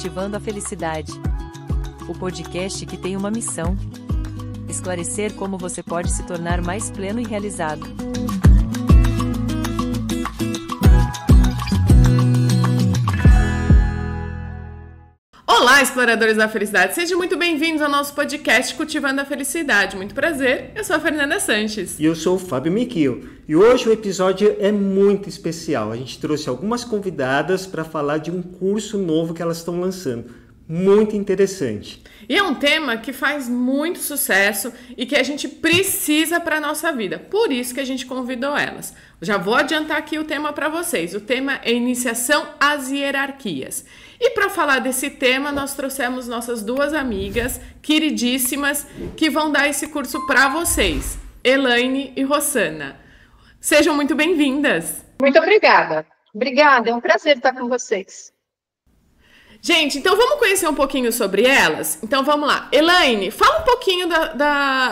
Cultivando a Felicidade. O podcast que tem uma missão: esclarecer como você pode se tornar mais pleno e realizado. Olá, exploradores da felicidade! Sejam muito bem-vindos ao nosso podcast Cultivando a Felicidade. Muito prazer, eu sou a Fernanda Sanches. E eu sou o Fábio Miquio. E hoje o episódio é muito especial. A gente trouxe algumas convidadas para falar de um curso novo que elas estão lançando. Muito interessante. E é um tema que faz muito sucesso e que a gente precisa para a nossa vida. Por isso que a gente convidou elas. Já vou adiantar aqui o tema para vocês. O tema é Iniciação às Hierarquias. E para falar desse tema, nós trouxemos nossas duas amigas queridíssimas que vão dar esse curso para vocês, Elaine e Rossana. Sejam muito bem-vindas. Muito obrigada. Obrigada, é um prazer estar com vocês. Gente, então vamos conhecer um pouquinho sobre elas? Então vamos lá. Elaine, fala um pouquinho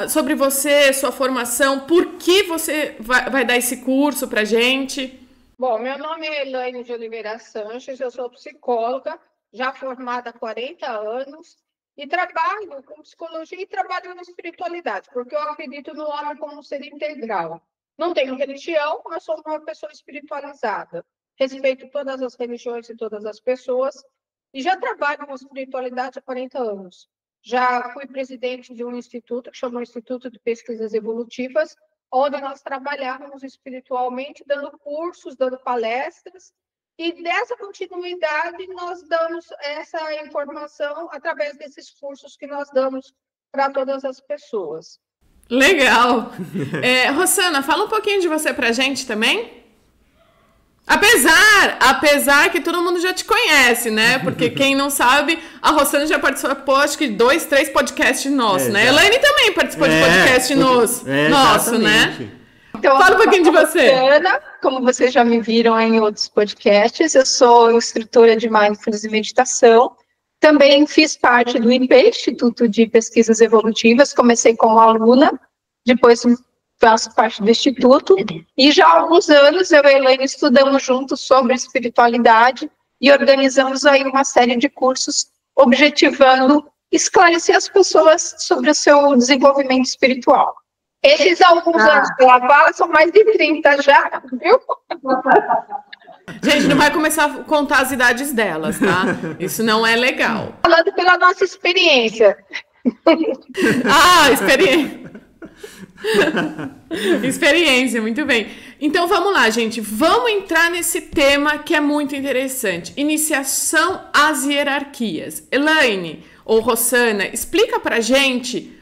sobre você, sua formação, por que você vai dar esse curso pra gente? Bom, meu nome é Elaine de Oliveira Sanches, eu sou psicóloga, já formada há 40 anos, e trabalho com psicologia e trabalho na espiritualidade, porque eu acredito no homem como um ser integral. Não tenho religião, mas sou uma pessoa espiritualizada. Respeito todas as religiões e todas as pessoas, e já trabalho com espiritualidade há 40 anos. Já fui presidente de um instituto que chama Instituto de Pesquisas Evolutivas, onde nós trabalhávamos espiritualmente, dando cursos, dando palestras, e dessa continuidade nós damos essa informação através desses cursos que nós damos para todas as pessoas. Legal! Rossana, fala um pouquinho de você para a gente também. Apesar que todo mundo já te conhece, né? Porque quem não sabe, a Rossana já participou, acho que 2, 3 podcasts nossos, né? Elaine também participou de podcast nosso, né? Então, fala um pouquinho de você. Rossana, como vocês já me viram em outros podcasts, eu sou instrutora de Mindfulness e Meditação. Também fiz parte do IP, Instituto de Pesquisas Evolutivas. Comecei como aluna, depois faço parte do Instituto, e já há alguns anos eu e a Elaine estudamos juntos sobre espiritualidade e organizamos aí uma série de cursos objetivando esclarecer as pessoas sobre o seu desenvolvimento espiritual. Esses alguns anos que ela fala são mais de 30 já, viu? Gente, não vai começar a contar as idades delas, tá? Isso não é legal. Falando pela nossa experiência. Experiência. Experiência, muito bem. Então vamos lá, gente. Vamos entrar nesse tema que é muito interessante. Iniciação às hierarquias. Elaine ou Rossana, explica pra gente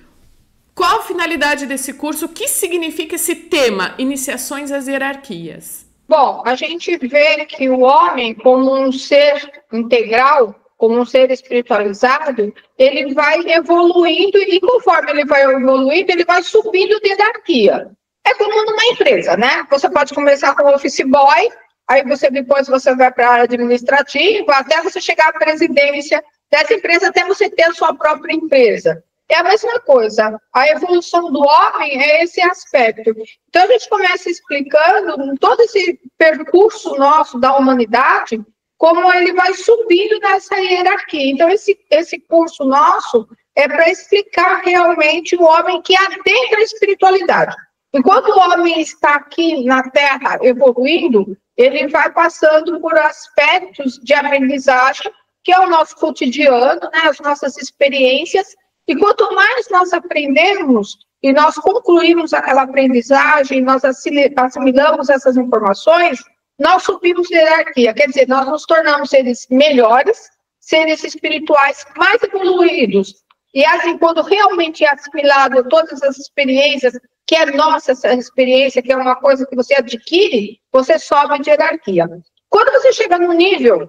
qual a finalidade desse curso, o que significa esse tema, Iniciações às Hierarquias. Bom, a gente vê que o homem, como um ser integral, como um ser espiritualizado, ele vai evoluindo e conforme ele vai evoluindo, ele vai subindo de hierarquia. É como numa empresa, né? Você pode começar como office boy, aí depois você vai para a área administrativa, até você chegar à presidência dessa empresa, até você ter a sua própria empresa. É a mesma coisa. A evolução do homem é esse aspecto. Então, a gente começa explicando todo esse percurso nosso da humanidade, como ele vai subindo nessa hierarquia. Então, esse curso nosso é para explicar realmente o homem que adentra a espiritualidade. Enquanto o homem está aqui na Terra evoluindo, ele vai passando por aspectos de aprendizagem, que é o nosso cotidiano, né, as nossas experiências, e quanto mais nós aprendemos e nós concluímos aquela aprendizagem, nós assimilamos essas informações, nós subimos de hierarquia, quer dizer, nós nos tornamos seres melhores, seres espirituais mais evoluídos. E assim, quando realmente é assimilado todas as experiências, que é nossa essa experiência, que é uma coisa que você adquire, você sobe de hierarquia. Quando você chega no nível,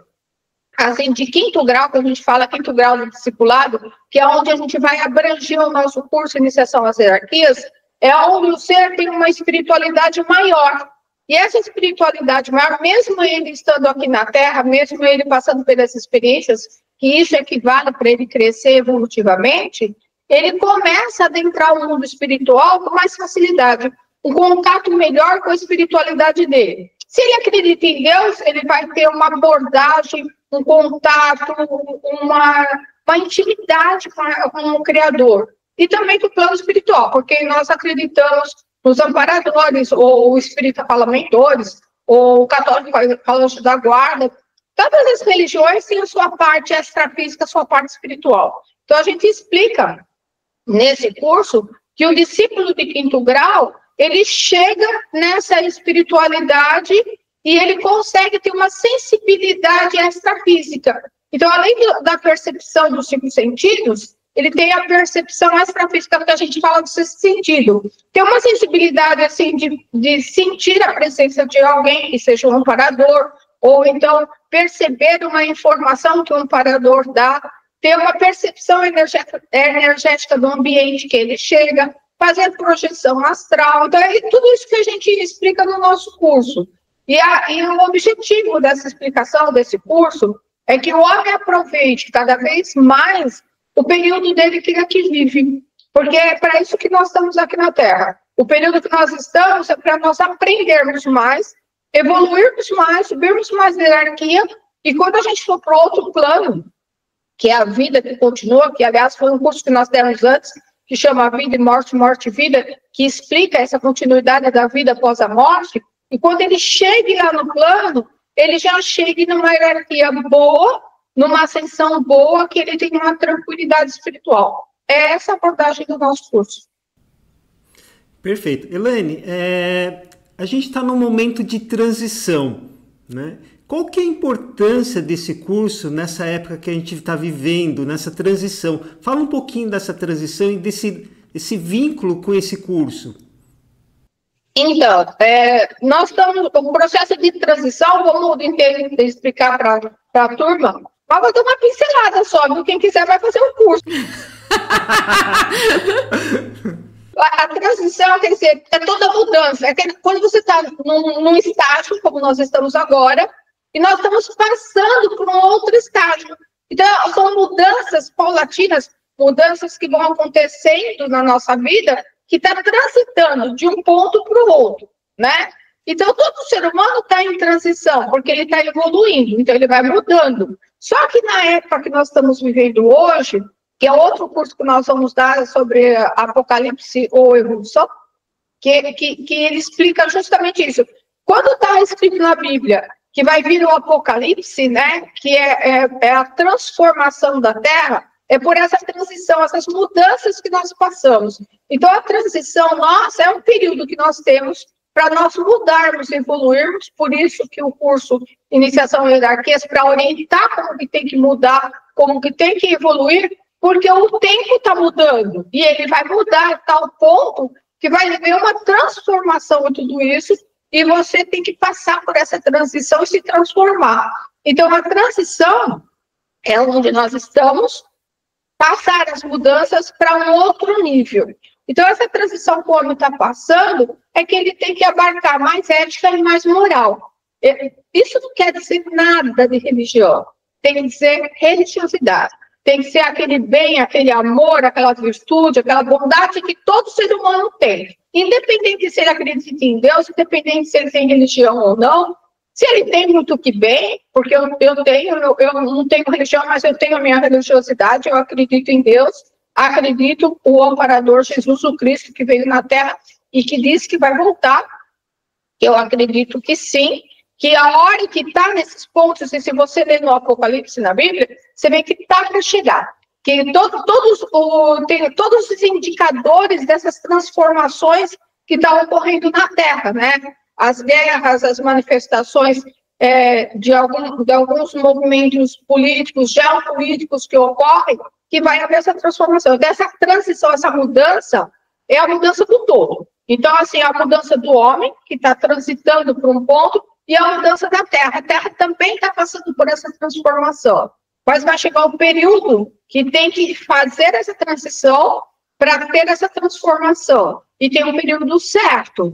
assim, de 5º grau, que a gente fala 5º grau do discipulado, que é onde a gente vai abranger o nosso curso de Iniciação às Hierarquias, é onde o ser tem uma espiritualidade maior. E essa espiritualidade maior, mesmo ele estando aqui na Terra, mesmo ele passando pelas experiências, que isso equivale para ele crescer evolutivamente, ele começa a adentrar o mundo espiritual com mais facilidade, um contato melhor com a espiritualidade dele. Se ele acredita em Deus, ele vai ter uma abordagem um contato, uma intimidade com o Criador. E também com o plano espiritual, porque nós acreditamos nos amparadores, ou o espírita fala mentores, ou o católico fala anjo da guarda. Todas as religiões têm a sua parte extrafísica, a sua parte espiritual. Então, a gente explica nesse curso que o discípulo de 5º grau, ele chega nessa espiritualidade e ele consegue ter uma sensibilidade extrafísica. Então, além da percepção dos 5 sentidos, ele tem a percepção extrafísica que a gente fala do sexto sentido. Tem uma sensibilidade, assim, de sentir a presença de alguém que seja um amparador, ou então perceber uma informação que um amparador dá, ter uma percepção energética do ambiente que ele chega, fazer projeção astral. Então, é tudo isso que a gente explica no nosso curso. E o objetivo dessa explicação, desse curso, é que o homem aproveite cada vez mais o período dele que ele aqui vive. Porque é para isso que nós estamos aqui na Terra. O período que nós estamos é para nós aprendermos mais, evoluirmos mais, subirmos mais na hierarquia, e quando a gente for para outro plano, que é a vida que continua, que aliás foi um curso que nós demos antes, que chama Vida e Morte, Morte e Vida, que explica essa continuidade da vida após a morte, e quando ele chegue lá no plano, ele já chegue numa hierarquia boa, numa ascensão boa, que ele tenha uma tranquilidade espiritual. É essa a abordagem do nosso curso. Perfeito. Elaine, a gente está num momento de transição, né? Qual que é a importância desse curso nessa época que a gente está vivendo, nessa transição? Fala um pouquinho dessa transição e desse vínculo com esse curso. Então, nós estamos no processo de transição, vamos explicar para a turma, mas vou dar uma pincelada só, viu? Quem quiser vai fazer o curso. A transição, quer dizer, é toda mudança. Quando você está num estágio, como nós estamos agora, e nós estamos passando por um outro estágio. Então, são mudanças paulatinas, mudanças que vão acontecendo na nossa vida, que está transitando de um ponto para o outro, né? Então, todo ser humano está em transição, porque ele está evoluindo, então ele vai mudando. Só que na época que nós estamos vivendo hoje, que é outro curso que nós vamos dar sobre Apocalipse ou evolução, que ele explica justamente isso. Quando está escrito na Bíblia que vai vir o Apocalipse, né, que é a transformação da Terra, é por essa transição, essas mudanças que nós passamos. Então, a transição nossa é um período que nós temos para nós mudarmos, evoluirmos, por isso que o curso Iniciação em Hierarquias, para orientar como que tem que mudar, como que tem que evoluir, porque o tempo está mudando, e ele vai mudar a tal ponto que vai haver uma transformação em tudo isso, e você tem que passar por essa transição e se transformar. Então, a transição é onde nós estamos, passar as mudanças para um outro nível. Então, essa transição que o homem está passando é que ele tem que abarcar mais ética e mais moral. Isso não quer dizer nada de religião, tem que dizer religiosidade. Tem que ser aquele bem, aquele amor, aquela virtude, aquela bondade que todo ser humano tem. Independente se ele acredita em Deus, independente se ele tem religião ou não, se ele tem muito que bem, porque eu não tenho religião, mas eu tenho a minha religiosidade, eu acredito em Deus, acredito o amparador Jesus o Cristo que veio na Terra e que disse que vai voltar. Eu acredito que sim, que a hora que está nesses pontos, e se você ler no Apocalipse na Bíblia, você vê que está para chegar. Que tem todos os indicadores dessas transformações que estão ocorrendo na Terra, né? As guerras, as manifestações de alguns movimentos políticos, geopolíticos que ocorrem, que vai haver essa transformação. Dessa transição, essa mudança, é a mudança do todo. Então, assim, a mudança do homem, que está transitando por um ponto, e a mudança da Terra. A Terra também está passando por essa transformação. Mas vai chegar um período que tem que fazer essa transição para ter essa transformação. E tem um período certo.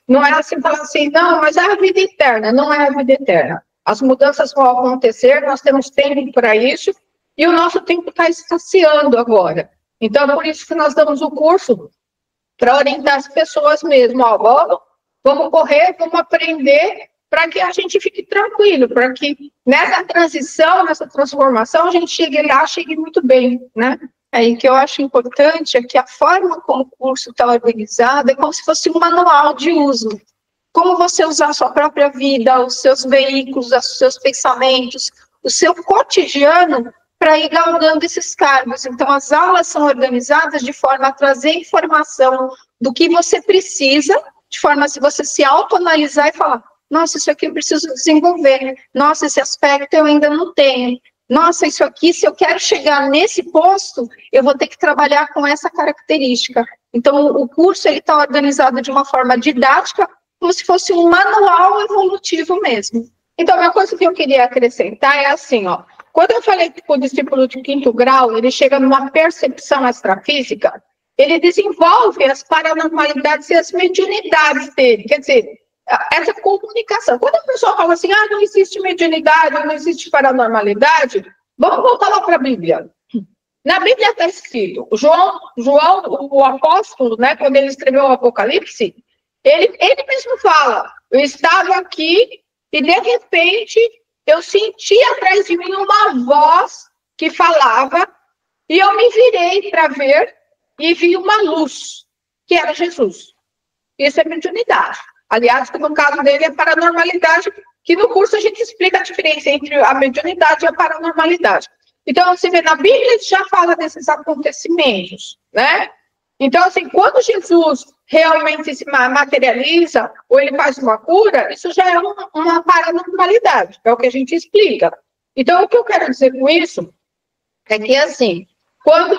Não é assim, falar assim, não, mas é a vida eterna. Não é a vida eterna. As mudanças vão acontecer, nós temos tempo para isso, e o nosso tempo está escasseando agora. Então, é por isso que nós damos o curso para orientar as pessoas mesmo. Ó, vamos correr, vamos aprender, para que a gente fique tranquilo, para que nessa transição, nessa transformação, a gente chegue lá, chegue muito bem, né? Aí que eu acho importante é que a forma como o curso está organizado é como se fosse um manual de uso. Como você usar a sua própria vida, os seus veículos, os seus pensamentos, o seu cotidiano para ir galgando esses cargos. Então, as aulas são organizadas de forma a trazer informação do que você precisa, de forma a se você se autoanalisar e falar, nossa, isso aqui eu preciso desenvolver, nossa, esse aspecto eu ainda não tenho, nossa, isso aqui, se eu quero chegar nesse posto, eu vou ter que trabalhar com essa característica. Então, o curso está organizado de uma forma didática, como se fosse um manual evolutivo mesmo. Então, uma coisa que eu queria acrescentar é assim, ó, quando eu falei que o discípulo de 5º grau, ele chega numa percepção extrafísica, ele desenvolve as paranormalidades e as mediunidades dele, quer dizer, essa comunicação. Quando a pessoa fala assim, não existe mediunidade, não existe paranormalidade, vamos voltar lá para a Bíblia. Na Bíblia está escrito, João, o apóstolo, né, quando ele escreveu o Apocalipse, ele mesmo fala, eu estava aqui e de repente eu senti atrás de mim uma voz que falava e eu me virei para ver e vi uma luz, que era Jesus. Isso é mediunidade. Aliás, que no caso dele é paranormalidade, que no curso a gente explica a diferença entre a mediunidade e a paranormalidade. Então, você vê, na Bíblia já fala desses acontecimentos, né? Então, assim, quando Jesus realmente se materializa, ou ele faz uma cura, isso já é uma paranormalidade, é o que a gente explica. Então, o que eu quero dizer com isso é que, assim, quando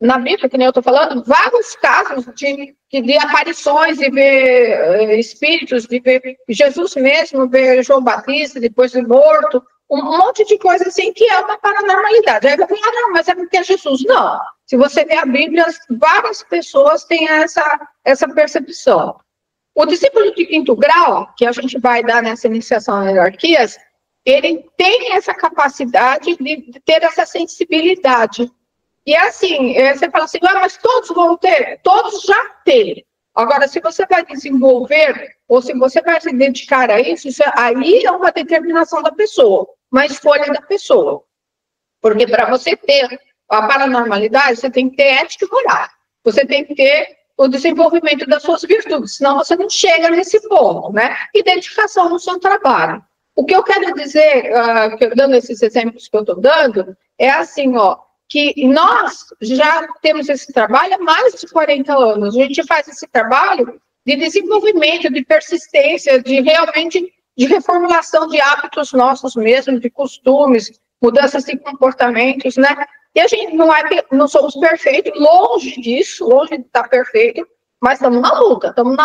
na Bíblia, que nem eu estou falando, vários casos de aparições, de ver espíritos, de ver Jesus mesmo, ver João Batista, depois de morto, um monte de coisa assim que é uma paranormalidade. Aí eu vou falar, não, mas é porque é Jesus. Não. Se você ver a Bíblia, várias pessoas têm essa percepção. O discípulo de 5º grau, que a gente vai dar nessa iniciação em hierarquias, ele tem essa capacidade de ter essa sensibilidade. E assim, você fala assim, mas todos vão ter? Todos já têm. Agora, se você vai desenvolver, ou se você vai se dedicar a isso aí é uma determinação da pessoa, uma escolha da pessoa. Porque para você ter a paranormalidade, você tem que ter ética e moral. Você tem que ter o desenvolvimento das suas virtudes, senão você não chega nesse ponto, né? E dedicação no seu trabalho. O que eu quero dizer, dando esses exemplos que eu estou dando, é assim, ó, que nós já temos esse trabalho há mais de 40 anos. A gente faz esse trabalho de desenvolvimento, de persistência, de realmente de reformulação de hábitos nossos mesmos, de costumes, mudanças de comportamentos, né? E a gente não somos perfeitos, longe disso, longe de estar perfeito, mas estamos na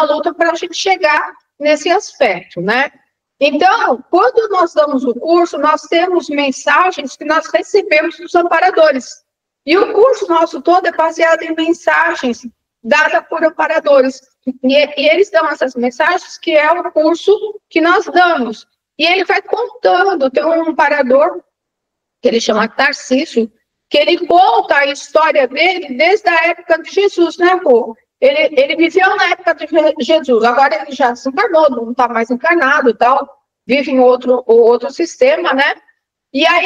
luta para a gente chegar nesse aspecto, né? Então, quando nós damos o curso, nós temos mensagens que nós recebemos dos amparadores. E o curso nosso todo é baseado em mensagens dadas por amparadores. E eles dão essas mensagens, que é o curso que nós damos. E ele vai contando, tem um amparador, que ele chama Tarcísio, que ele conta a história dele desde a época de Jesus, né, pô? Ele viveu na época de Jesus, agora ele já se encarnou, não está mais encarnado e tal, vive em outro sistema, né? E aí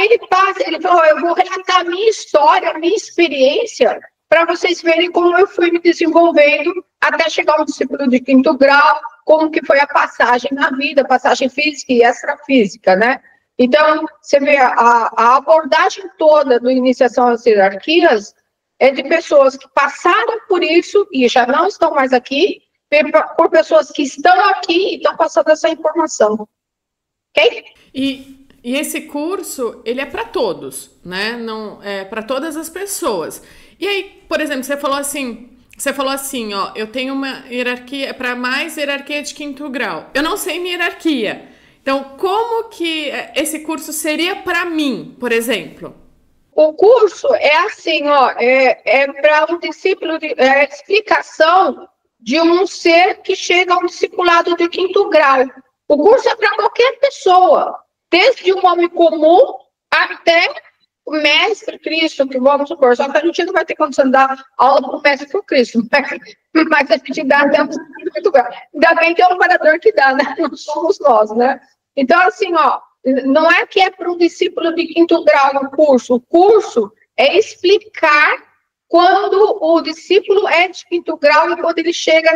ele falou, eu vou relatar a minha história, a minha experiência, para vocês verem como eu fui me desenvolvendo até chegar ao discípulo de 5º grau, como que foi a passagem na vida, passagem física e extrafísica, né? Então, você vê, a abordagem toda do Iniciação às Hierarquias é de pessoas que passaram por isso e já não estão mais aqui, por pessoas que estão aqui e estão passando essa informação. Ok? E esse curso, ele é para todos, né? Não é para todas as pessoas. E aí, por exemplo, você falou assim, ó, eu tenho uma hierarquia, para mais hierarquia de 5º grau. Eu não sei minha hierarquia. Então, como que esse curso seria para mim, por exemplo? O curso é assim, ó, é para um discípulo, é a explicação de um ser que chega a um discipulado de 5º grau. O curso é para qualquer pessoa, desde um homem comum até o mestre Cristo, que vamos supor, só que a gente não vai ter condição de dar aula para o mestre Cristo, mas a gente dá até muito bem. Ainda bem que é um orador que dá, né? Não somos nós, né? Então, assim, ó, não é que é para um discípulo de 5º grau o curso é explicar quando o discípulo é de 5º grau e quando ele chega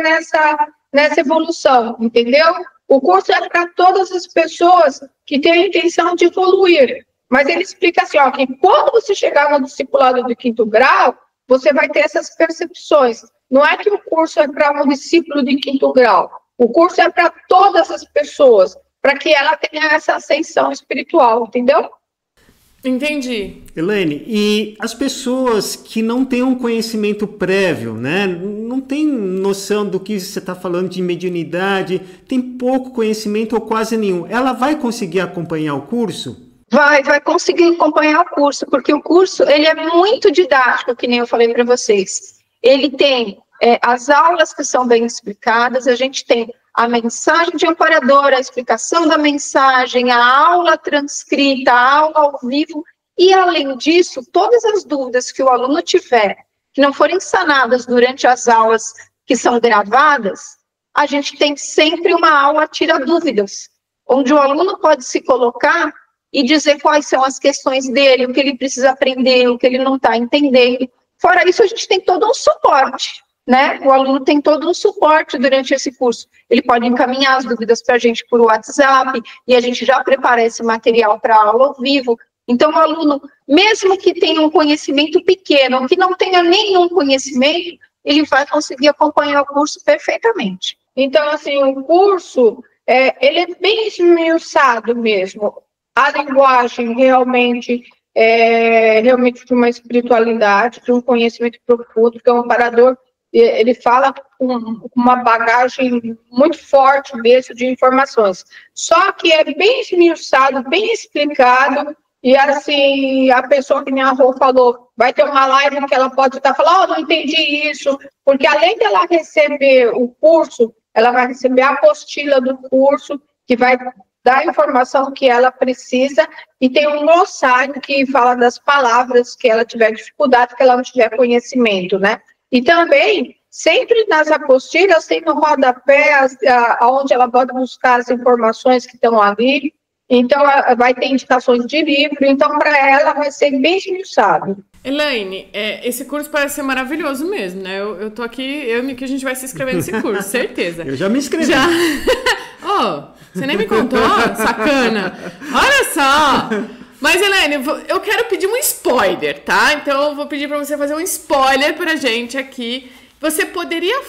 nessa evolução, entendeu? O curso é para todas as pessoas que têm a intenção de evoluir. Mas ele explica assim, ó, que quando você chegar no discipulado de 5º grau, você vai ter essas percepções. Não é que o curso é para um discípulo de 5º grau. O curso é para todas as pessoas, para que ela tenha essa ascensão espiritual, entendeu? Entendi. Elaine, e as pessoas que não têm um conhecimento prévio, né? Não tem noção do que você está falando de mediunidade, tem pouco conhecimento ou quase nenhum, ela vai conseguir acompanhar o curso? Vai conseguir acompanhar o curso, porque o curso ele é muito didático, que nem eu falei para vocês. Ele tem as aulas que são bem explicadas, a gente tem a mensagem de amparador, a explicação da mensagem, a aula transcrita, a aula ao vivo, e além disso, todas as dúvidas que o aluno tiver, que não forem sanadas durante as aulas que são gravadas, a gente tem sempre uma aula tira dúvidas, onde o aluno pode se colocar e dizer quais são as questões dele, o que ele precisa aprender, o que ele não está entendendo. Fora isso, a gente tem todo um suporte, né? O aluno tem todo um suporte durante esse curso. Ele pode encaminhar as dúvidas para a gente por WhatsApp, e a gente já prepara esse material para aula ao vivo. Então, o aluno, mesmo que tenha um conhecimento pequeno, ou que não tenha nenhum conhecimento, ele vai conseguir acompanhar o curso perfeitamente. Então, assim, o curso, ele é bem esmiuçado mesmo. A linguagem realmente de uma espiritualidade, de um conhecimento profundo, porque o amparador, ele fala com uma bagagem muito forte mesmo de informações. Só que é bem esmiuçado, bem explicado, e assim, a pessoa que a Rô falou, vai ter uma live que ela pode estar falando, não entendi isso, porque além dela receber o curso, ela vai receber a apostila do curso, que vai dar a informação que ela precisa, e tem um glossário que fala das palavras que ela tiver dificuldade, que ela não tiver conhecimento, né? E também, sempre nas apostilas, tem no rodapé onde ela pode buscar as informações que estão ali, então vai ter indicações de livro, então para ela vai ser bem esmiuçado. Elaine, esse curso parece ser maravilhoso mesmo, né? Eu tô aqui, que a gente vai se inscrever nesse curso, certeza. Eu já me inscrevi. Já? Você nem me contou? Sacana. Olha só. Mas, Elaine, eu quero pedir um spoiler, tá? Então, eu vou pedir pra você fazer um spoiler pra gente aqui. Você poderia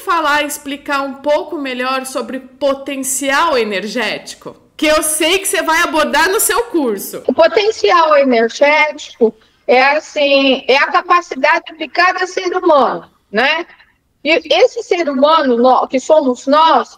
explicar um pouco melhor sobre potencial energético? Que eu sei que você vai abordar no seu curso. O potencial energético é a capacidade de cada ser humano, né? E esse ser humano, que somos nós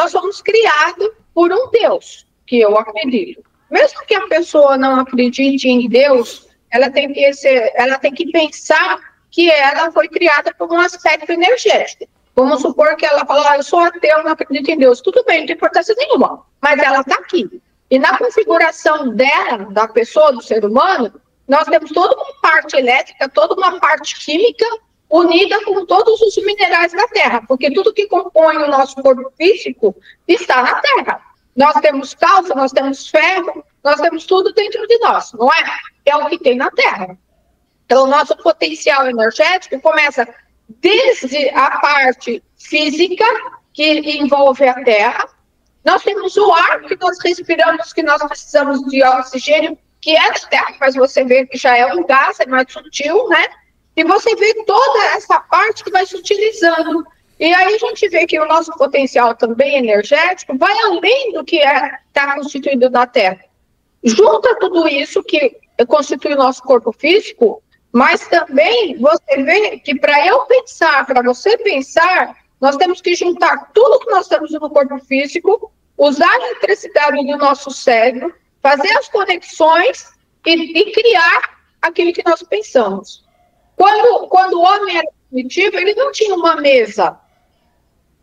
somos criados por um Deus, que eu acredito. Mesmo que a pessoa não acredite em Deus, ela tem que pensar que ela foi criada por um aspecto energético. Vamos supor que ela fala, eu sou ateu, não acredito em Deus. Tudo bem, não tem importância nenhuma, mas ela está aqui. E na configuração dela, da pessoa, do ser humano, nós temos toda uma parte elétrica, toda uma parte química, unida com todos os minerais da Terra, porque tudo que compõe o nosso corpo físico está na Terra. Nós temos cálcio, nós temos ferro, nós temos tudo dentro de nós, não é? É o que tem na Terra. Então, o nosso potencial energético começa desde a parte física, que envolve a Terra. Nós temos o ar que nós respiramos, que nós precisamos de oxigênio, que é da Terra, mas você vê que já é um gás, é mais sutil, né? E você vê toda essa parte que vai se utilizando. E aí a gente vê que o nosso potencial também energético vai além do que está constituído na Terra. Junta tudo isso que constitui o nosso corpo físico, mas também você vê que para você pensar, nós temos que juntar tudo que nós temos no corpo físico, usar a eletricidade do nosso cérebro, fazer as conexões e criar aquilo que nós pensamos. Quando o homem era primitivo, ele não tinha uma mesa,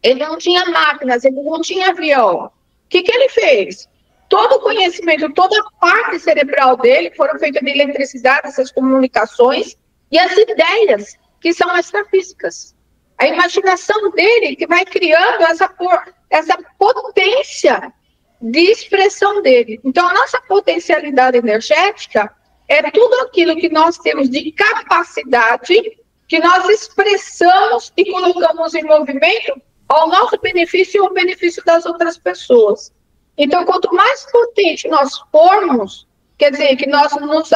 ele não tinha máquinas, ele não tinha avião. O que ele fez? todo o conhecimento, toda a parte cerebral dele foram feitas de eletricidade, essas comunicações e as ideias que são extrafísicas. A imaginação dele que vai criando essa potência de expressão dele. Então, a nossa potencialidade energética é tudo aquilo que nós temos de capacidade, que nós expressamos e colocamos em movimento ao nosso benefício e ao benefício das outras pessoas. Então, quanto mais potente nós formos, quer dizer, que nós nos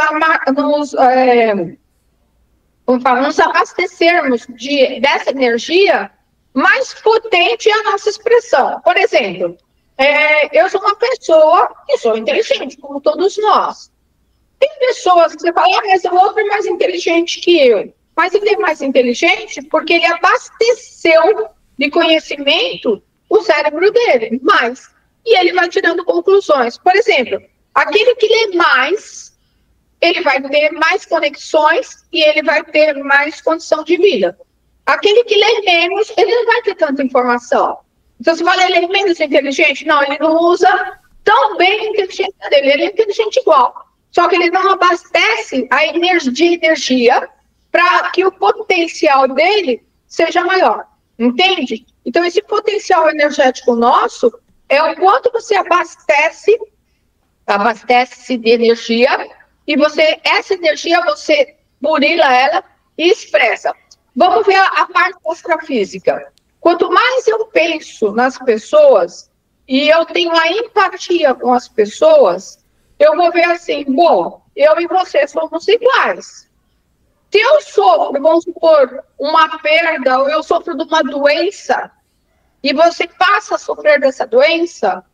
abastecermos dessa energia, mais potente é a nossa expressão. Por exemplo, eu sou uma pessoa que sou inteligente, como todos nós. Tem pessoas que você fala, mas o outro é mais inteligente que eu. Mas ele é mais inteligente porque ele abasteceu de conhecimento o cérebro dele, e ele vai tirando conclusões. Por exemplo, aquele que lê mais, ele vai ter mais conexões e ele vai ter mais condição de vida. Aquele que lê menos, ele não vai ter tanta informação. Então, você fala, ele é menos inteligente? Não, ele não usa tão bem a inteligência dele, ele é inteligente igual. Só que ele não abastece a energia para que o potencial dele seja maior. Entende? Então, esse potencial energético nosso é o quanto você abastece-se de energia e essa energia você burila ela e expressa. Vamos ver a parte extrafísica. Quanto mais eu penso nas pessoas e eu tenho a empatia com as pessoas, eu vou ver assim, bom, eu e você somos iguais. Se eu sofro, vamos supor, uma perda, ou eu sofro de uma doença, e você passa a sofrer dessa doença,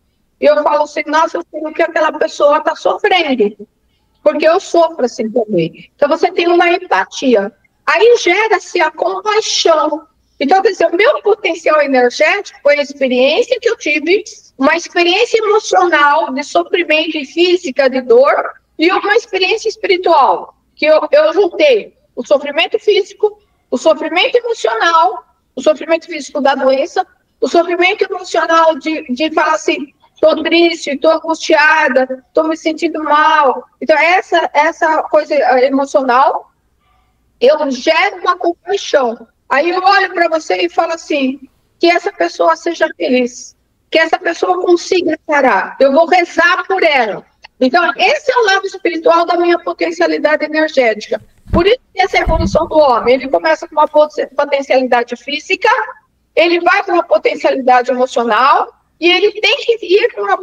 eu falo assim, nossa, eu sei o que aquela pessoa está sofrendo, porque eu sofro assim também. Então, você tem uma empatia. Aí gera-se a compaixão. Então, quer dizer, o meu potencial energético foi a experiência que eu tive, uma experiência emocional de sofrimento e física, de dor, e uma experiência espiritual, que eu juntei o sofrimento físico, o sofrimento emocional, o sofrimento físico da doença, o sofrimento emocional de falar assim, estou triste, estou angustiada, estou me sentindo mal. Então, essa coisa emocional, eu gero uma compaixão. Aí eu olho para você e falo assim, que essa pessoa seja feliz, que essa pessoa consiga parar, eu vou rezar por ela. Então, esse é o lado espiritual da minha potencialidade energética. Por isso que essa evolução do homem, ele começa com uma potencialidade física, ele vai para uma potencialidade emocional, e ele tem que ir para uma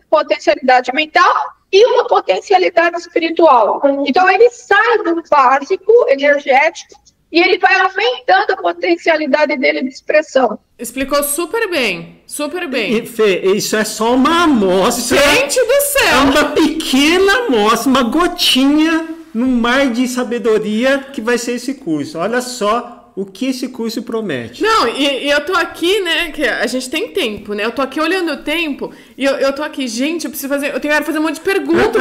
potencialidade mental e uma potencialidade espiritual. Então, ele sai do básico energético e ele vai aumentando a potencialidade dele de expressão. Explicou super bem, super bem. E, Fê, isso é só uma amostra. Gente do céu! É uma pequena amostra, uma gotinha no mar de sabedoria que vai ser esse curso. Olha só o que esse curso promete. Não, e eu tô aqui, né, que a gente tem tempo, né? Eu tô aqui olhando o tempo e eu tô aqui, gente, eu tenho que fazer um monte de pergunta,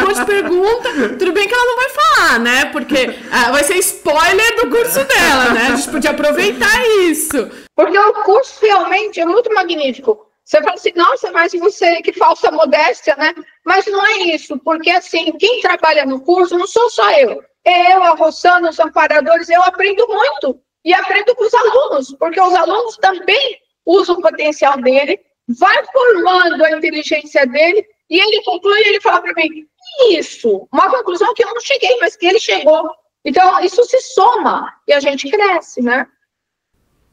Tudo bem que ela não vai falar, né? Porque vai ser spoiler do curso dela, né? A gente podia aproveitar isso. Porque o curso realmente é muito magnífico. Você fala assim, nossa, mas você, que falsa modéstia, né? Mas não é isso, porque assim, quem trabalha no curso não sou só eu. Eu, a Rossana, os amparadores, eu aprendo muito. E aprendo com os alunos, porque os alunos também usam o potencial dele, vai formando a inteligência dele, e ele conclui, ele fala para mim, isso, uma conclusão que eu não cheguei, mas que ele chegou. Então, isso se soma, e a gente cresce, né?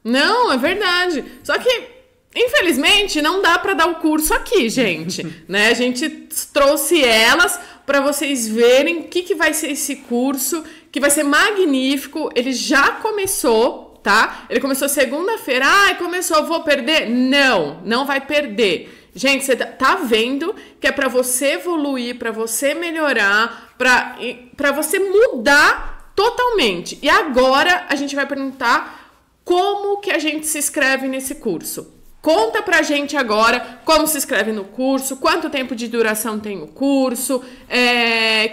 Não, é verdade. Só que, infelizmente, não dá para dar o curso aqui, gente. Né? A gente trouxe elas para vocês verem o que vai ser esse curso, que vai ser magnífico. Ele já começou, tá? Ele começou segunda-feira. Vou perder? Não, não vai perder. Gente, você tá vendo que é para você evoluir, para você melhorar, para você mudar totalmente. E agora a gente vai perguntar como que a gente se inscreve nesse curso. Conta pra gente agora como se inscreve no curso, quanto tempo de duração tem o curso,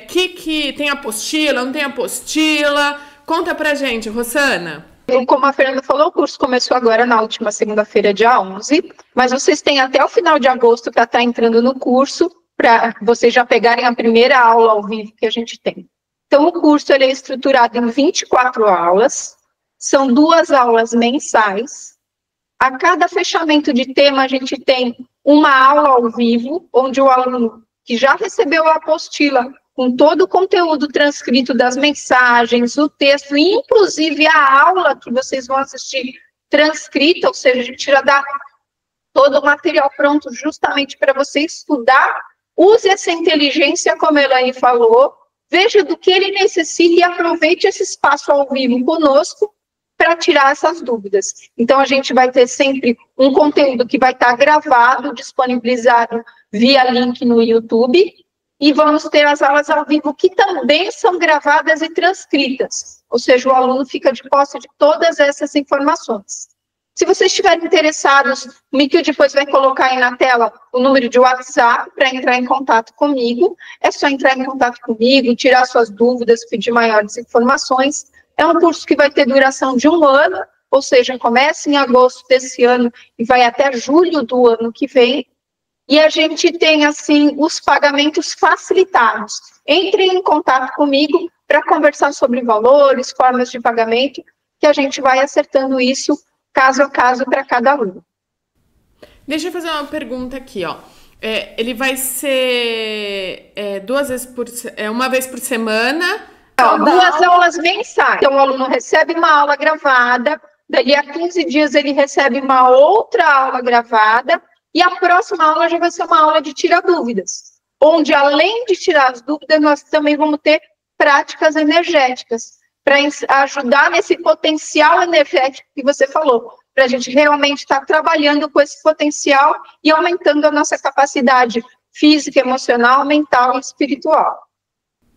que tem apostila, não tem apostila. Conta pra gente, Rossana. Como a Fernanda falou, o curso começou agora na última segunda-feira, dia 11, mas vocês têm até o final de agosto para estar entrando no curso para vocês já pegarem a primeira aula ao vivo que a gente tem. Então, o curso ele é estruturado em 24 aulas, são 2 aulas mensais. A cada fechamento de tema, a gente tem uma aula ao vivo, onde o aluno que já recebeu a apostila, com todo o conteúdo transcrito das mensagens, o texto, inclusive a aula que vocês vão assistir transcrita, ou seja, a gente já dá todo o material pronto justamente para você estudar. Use essa inteligência, como a Elaine falou, veja do que ele necessita e aproveite esse espaço ao vivo conosco para tirar essas dúvidas. Então, a gente vai ter sempre um conteúdo que vai estar gravado, disponibilizado via link no YouTube, e vamos ter as aulas ao vivo que também são gravadas e transcritas, ou seja, o aluno fica de posse de todas essas informações. Se vocês estiverem interessados, o Mikio depois vai colocar aí na tela o número de WhatsApp para entrar em contato comigo. É só entrar em contato comigo, tirar suas dúvidas, pedir maiores informações. É um curso que vai ter duração de 1 ano, ou seja, começa em agosto desse ano e vai até julho do ano que vem. E a gente tem, assim, os pagamentos facilitados. Entre em contato comigo para conversar sobre valores, formas de pagamento, que a gente vai acertando isso caso a caso para cada aluno. Deixa eu fazer uma pergunta aqui, ó. Ele vai ser 2 vezes uma vez por semana? 2 aulas mensais. Então, o aluno recebe uma aula gravada, dali a 15 dias ele recebe uma outra aula gravada, e a próxima aula já vai ser uma aula de tirar dúvidas, onde, além de tirar as dúvidas, nós também vamos ter práticas energéticas, para ajudar nesse potencial energético que você falou, para a gente realmente estar trabalhando com esse potencial e aumentando a nossa capacidade física, emocional, mental e espiritual.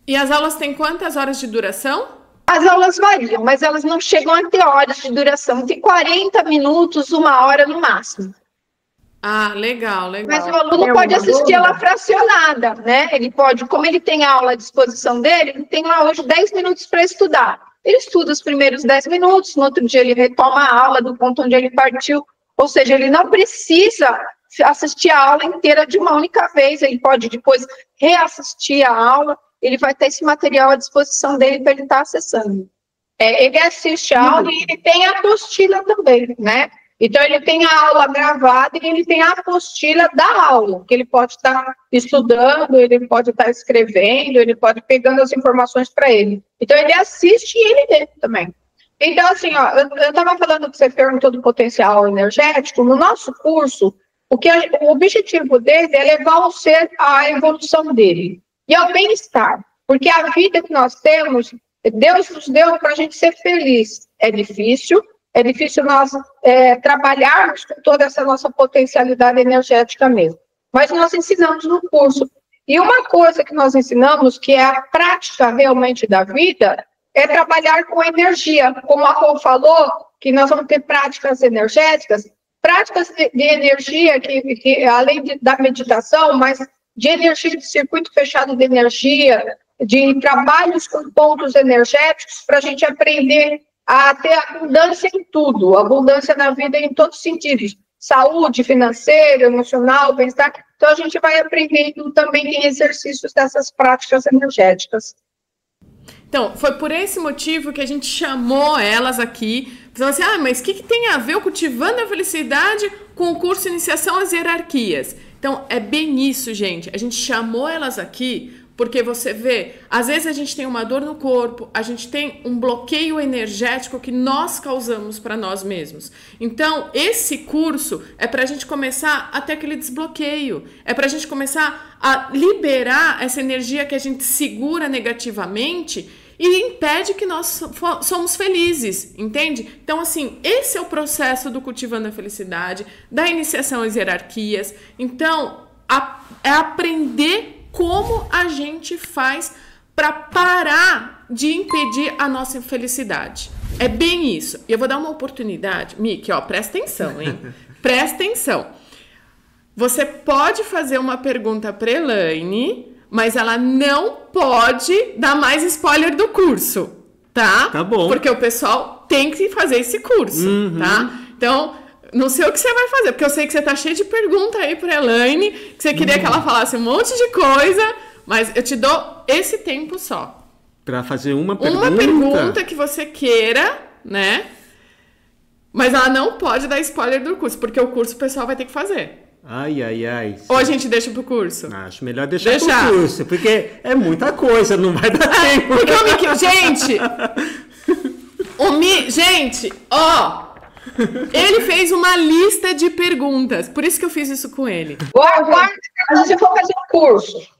E as aulas têm quantas horas de duração? As aulas variam, mas elas não chegam a ter horas de duração, tem 40 minutos, 1 hora no máximo. Ah, legal, legal. Mas o aluno pode assistir ela fracionada, né? Ele pode, como ele tem a aula à disposição dele, ele tem lá hoje 10 minutos para estudar. Ele estuda os primeiros 10 minutos, no outro dia ele retoma a aula do ponto onde ele partiu, ou seja, ele não precisa assistir a aula inteira de uma única vez, ele pode depois reassistir a aula, ele vai ter esse material à disposição dele para ele estar acessando. Ele assiste a aula e ele tem a apostila também, né? Então, ele tem a aula gravada e ele tem a apostila da aula, que ele pode estar estudando, ele pode estar escrevendo, ele pode ir pegando as informações para ele. Então, ele assiste e ele lê também. Então, assim, ó, eu estava falando que você perguntou do potencial energético. No nosso curso, o objetivo dele é levar o ser à evolução dele e ao bem-estar. Porque a vida que nós temos, Deus nos deu para a gente ser feliz. É difícil nós trabalharmos com toda essa nossa potencialidade energética mesmo. Mas nós ensinamos no curso. E uma coisa que nós ensinamos, que é a prática realmente da vida, é trabalhar com energia. Como a Rô falou, que nós vamos ter práticas energéticas, práticas de energia, que além da meditação, mas de energia, de circuito fechado de energia, de trabalhos com pontos energéticos, para a gente aprender a ter abundância em tudo, abundância na vida em todos os sentidos, saúde, financeiro, emocional, bem-estar. Então, a gente vai aprendendo também tem exercícios dessas práticas energéticas. Então, foi por esse motivo que a gente chamou elas aqui, falando assim, mas o que tem a ver o Cultivando a Felicidade com o curso Iniciação às Hierarquias? Então, é bem isso, gente. A gente chamou elas aqui porque você vê, às vezes a gente tem uma dor no corpo, a gente tem um bloqueio energético que nós causamos para nós mesmos. Então, esse curso é para a gente começar a ter aquele desbloqueio, é para a gente começar a liberar essa energia que a gente segura negativamente e impede que nós somos felizes, entende? Então, assim, esse é o processo do Cultivando a Felicidade, da iniciação às hierarquias. Então, é aprender como a gente faz para parar de impedir a nossa felicidade. É bem isso. E eu vou dar uma oportunidade. Miki, ó, presta atenção, hein? Presta atenção. Você pode fazer uma pergunta para Elaine, mas ela não pode dar mais spoiler do curso, tá? Tá bom. Porque o pessoal tem que fazer esse curso, tá? Então, não sei o que você vai fazer, porque eu sei que você tá cheio de pergunta aí pra Elaine, que você queria que ela falasse um monte de coisa, mas eu te dou esse tempo só. Pra fazer uma pergunta? Uma pergunta que você queira, né? Mas ela não pode dar spoiler do curso, porque o curso o pessoal vai ter que fazer. Ai. Ou a gente deixa pro curso? Acho melhor deixar pro curso, porque é muita coisa, não vai dar tempo. Porque o Mickey... Gente, ó... Ele fez uma lista de perguntas, por isso que eu fiz isso com ele. Guarda, se for fazer um curso.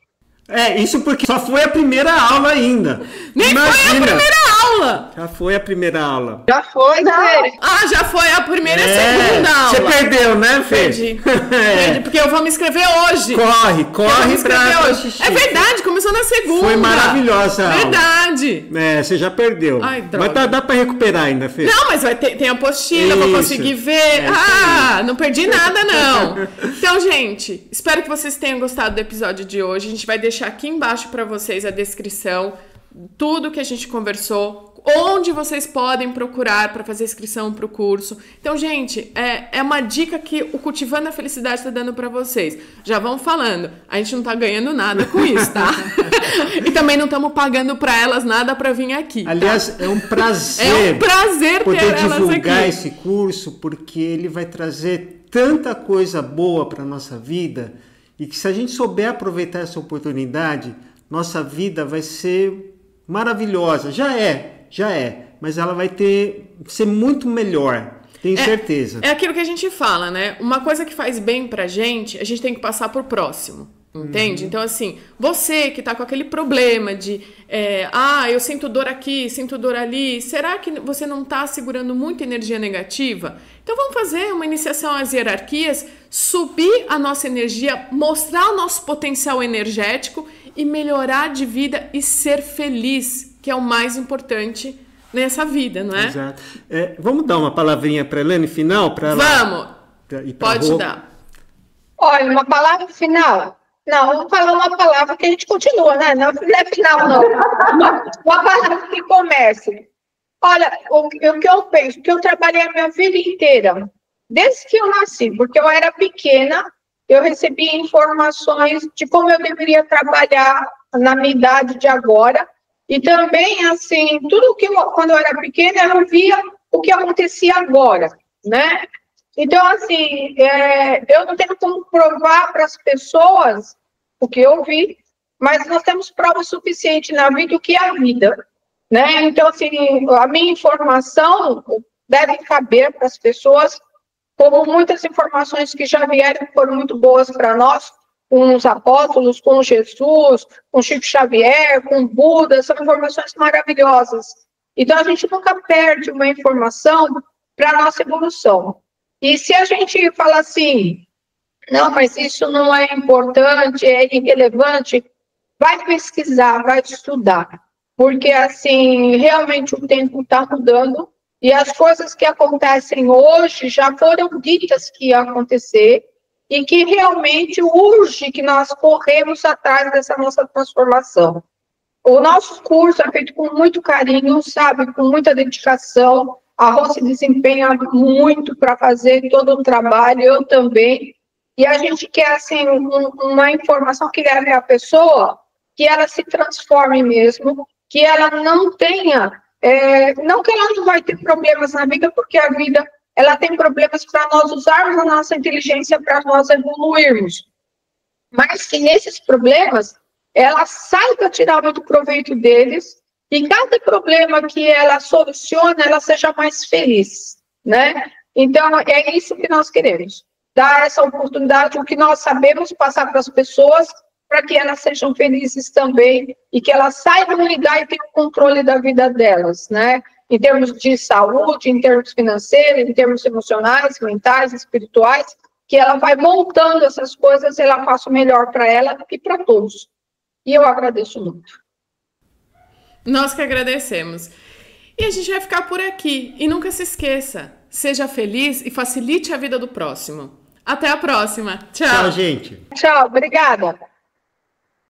Isso porque só foi a primeira aula ainda. Nem foi a primeira aula. Já foi a primeira aula. Já foi, né? Já foi a primeira e a segunda aula. Você perdeu, né, Fê? Perdi, porque eu vou me inscrever hoje. Corre pra hoje. É verdade, começou na segunda. Foi maravilhosa a aula. Verdade. Você já perdeu. Ai, droga. Mas dá pra recuperar ainda, Fê. Não, mas tem a apostila, vou conseguir ver. Não perdi nada, não. Então, gente, espero que vocês tenham gostado do episódio de hoje. A gente vai deixar aqui embaixo para vocês a descrição, tudo que a gente conversou, onde vocês podem procurar para fazer inscrição para o curso. Então, gente, é uma dica que o Cultivando a Felicidade está dando para vocês. Já vão falando, a gente não tá ganhando nada com isso, tá? E também não estamos pagando para elas nada para vir aqui. Aliás, tá? É um prazer. É um prazer poder ter elas divulgar aqui. Esse curso, porque ele vai trazer tanta coisa boa para nossa vida. E que se a gente souber aproveitar essa oportunidade, nossa vida vai ser maravilhosa. Já é. Mas ela vai ser muito melhor. Tenho certeza. É aquilo que a gente fala, né? Uma coisa que faz bem pra gente, a gente tem que passar pro próximo. Entende? Então, assim, você que tá com aquele problema de eu sinto dor aqui, sinto dor ali, será que você não tá segurando muita energia negativa? Então vamos fazer uma iniciação às hierarquias, subir a nossa energia, mostrar o nosso potencial energético e melhorar de vida e ser feliz, que é o mais importante nessa vida, não é? Exato. Vamos dar uma palavrinha para a Elaine final? Vamos! Pode dar. Olha, uma palavra final. Não, vamos falar uma palavra que a gente continua, né? Não é final, não. Uma palavra que comece. Olha, o que eu penso, que eu trabalhei a minha vida inteira, desde que eu nasci, porque eu era pequena, eu recebia informações de como eu deveria trabalhar na minha idade de agora, e também, assim, tudo que quando eu era pequena, eu via o que acontecia agora, né? Então, assim, eu não tenho como provar para as pessoas o que eu vi, mas nós temos prova suficiente na vida do que é a vida, né? Então, assim, a minha informação deve caber para as pessoas, como muitas informações que já vieram foram muito boas para nós, com os apóstolos, com Jesus, com Chico Xavier, com Buda, são informações maravilhosas. Então, a gente nunca perde uma informação para a nossa evolução. E se a gente fala assim, não, mas isso não é importante, é irrelevante, vai pesquisar, vai estudar. Porque, assim, realmente o tempo está mudando e as coisas que acontecem hoje já foram ditas que ia acontecer e que realmente urge que nós corremos atrás dessa nossa transformação. O nosso curso é feito com muito carinho, sabe, com muita dedicação. A Rô se desempenha muito para fazer todo o trabalho, eu também. E a gente quer, assim, uma informação que leve a pessoa, que ela se transforme mesmo, que ela não tenha, não que ela não vai ter problemas na vida, porque a vida, ela tem problemas para nós usarmos a nossa inteligência para nós evoluirmos. Mas que nesses problemas, ela saiba tirar muito proveito deles, e cada problema que ela soluciona, ela seja mais feliz, né? Então, é isso que nós queremos. Dar essa oportunidade, o que nós sabemos, passar para as pessoas, para que elas sejam felizes também, e que elas saibam lidar e tenham controle da vida delas, né? Em termos de saúde, em termos financeiros, em termos emocionais, mentais, espirituais, que ela vai montando essas coisas, ela faça o melhor para ela e para todos. E eu agradeço muito. Nós que agradecemos. E a gente vai ficar por aqui. E nunca se esqueça, seja feliz e facilite a vida do próximo. Até a próxima. Tchau. Tchau, gente. Tchau, obrigada.